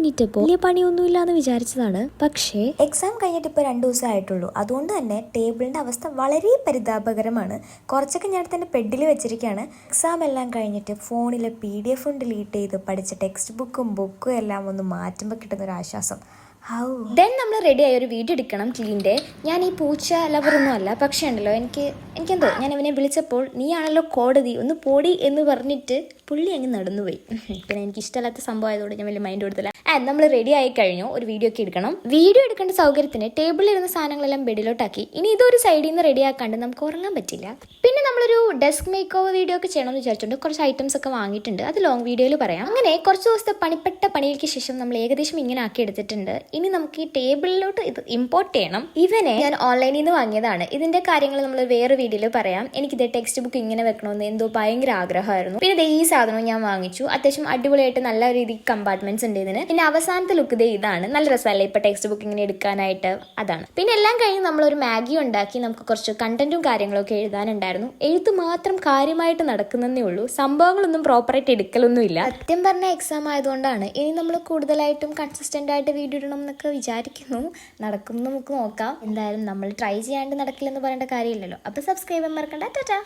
എണീറ്റപ്പോൾ വലിയ പണിയൊന്നുമില്ല എന്ന് വിചാരിച്ചതാണ്. പക്ഷേ എക്സാം കഴിഞ്ഞിട്ട് ഇപ്പോൾ 2 ദിവസം ആയിട്ടുള്ളൂ. അതുകൊണ്ട് തന്നെ ടേബിളിൻ്റെ അവസ്ഥ വളരെ പരിതാപകരമാണ്. കുറച്ചൊക്കെ ഞാൻ തന്നെ പെഡിൽ വെച്ചിരിക്കുകയാണ്. എക്സാം എല്ലാം കഴിഞ്ഞിട്ട് ഫോണിലെ PDF ഡിലീറ്റ് ചെയ്ത് പഠിച്ച ടെക്സ്റ്റ് ബുക്കും എല്ലാം ഒന്ന് മാറ്റുമ്പോൾ കിട്ടുന്നൊരു ആശ്വാസം. ദെൻ നമ്മൾ റെഡി ആയ ഒരു വീഡിയോ എടുക്കണം ക്ലീൻ്റെ. ഞാൻ ഈ പൂച്ച ലവറൊന്നും അല്ല, പക്ഷേ ഉണ്ടല്ലോ എനിക്കെന്തോ ഞാൻ അവനെ വിളിച്ചപ്പോൾ നീയാണല്ലോ കോടതി ഒന്ന് പോടി എന്ന് പറഞ്ഞിട്ട് പുള്ളി അങ്ങ് നടന്നുപോയി. പിന്നെ എനിക്ക് ഇഷ്ടമല്ലാത്ത സംഭവം ആയതുകൊണ്ട് ഞാൻ വലിയ മൈൻഡ് കൊടുത്തില്ല. നമ്മൾ റെഡി ആയി കഴിഞ്ഞു, ഒരു വീഡിയോ ഒക്കെ എടുക്കണം. വീഡിയോ എടുക്കേണ്ട സൗകര്യത്തിന് ടേബിളിൽ ഇരുന്ന സാധനങ്ങളെല്ലാം ബെഡിലോട്ടാക്കി. ഇനി ഇതൊരു സൈഡിൽ നിന്ന് റെഡി ആക്കാണ്ട് നമുക്ക് ഉറങ്ങാൻ പറ്റില്ല. പിന്നെ നമ്മളൊരു ഡെസ്ക് മേക്ക് ഓവർ വീഡിയോ ഒക്കെ ചെയ്യണമെന്ന് വിചാരിച്ചിട്ടുണ്ട്. കുറച്ച് ഐറ്റംസ് ഒക്കെ വാങ്ങിയിട്ടുണ്ട്, അത് ലോങ് വീഡിയോയിൽ പറയാം. അങ്ങനെ കുറച്ച് ദിവസത്തെ പണിപ്പെട്ട പണികൾക്ക് ശേഷം നമ്മൾ ഏകദേശം ഇങ്ങനെ ആക്കി എടുത്തിട്ടുണ്ട്. ഇനി നമുക്ക് ഈ ടേബിളിലോട്ട് ഇത് ഇമ്പോർട്ട് ചെയ്യണം. ഇവനെ ഞാൻ ഓൺലൈനിൽ നിന്ന് വാങ്ങിയതാണ്. ഇതിന്റെ കാര്യങ്ങൾ നമ്മൾ വേറെ വീഡിയോയിൽ പറയാം. എനിക്കിത് ടെക്സ്റ്റ് ബുക്ക് ഇങ്ങനെ വെക്കണമെന്ന് എന്തോ ഭയങ്കര ആഗ്രഹമായിരുന്നു. പിന്നെ ഈ സാധനവും ഞാൻ വാങ്ങിച്ചു. അത്യാവശ്യം അടിപൊളിയായിട്ട് നല്ല രീതിക്ക് കമ്പാർട്ട്മെന്റ്സ് ഉണ്ട് ഇതിന്. പിന്നെ അവസാനത്തെ ലുക്ക് ഇതാണ്. നല്ല രസമല്ലേ ഇപ്പൊ ടെക്സ്റ്റ് ബുക്ക് ഇങ്ങനെ എടുക്കാനായിട്ട്. അതാണ്. പിന്നെ എല്ലാം കഴിഞ്ഞ് നമ്മളൊരു മാഗി ഉണ്ടാക്കി. നമുക്ക് കുറച്ച് കണ്ടന്റും കാര്യങ്ങളൊക്കെ എഴുതാനുണ്ടായിരുന്നു. എഴുത്ത് മാത്രം കാര്യമായിട്ട് നടക്കുന്നതേ ഉള്ളൂ. സംഭവങ്ങളൊന്നും പ്രോപ്പറായിട്ട് എടുക്കലൊന്നും ഇല്ല. സത്യം പറഞ്ഞ എക്സാം ആയതുകൊണ്ടാണ്. ഇനി നമ്മൾ കൂടുതലായിട്ടും കൺസിസ്റ്റന്റ് ആയിട്ട് വീഡിയോ ഇടണം എന്നൊക്കെ വിചാരിക്കുന്നു. നടക്കും നമുക്ക് നോക്കാം. എന്തായാലും നമ്മൾ ട്രൈ ചെയ്യാണ്ട് നടക്കില്ലെന്ന് പറയേണ്ട കാര്യമില്ലല്ലോ. അപ്പൊ സബ്സ്ക്രൈബ് ചെയ്യാൻ മറക്കണ്ട. ടാറ്റാ.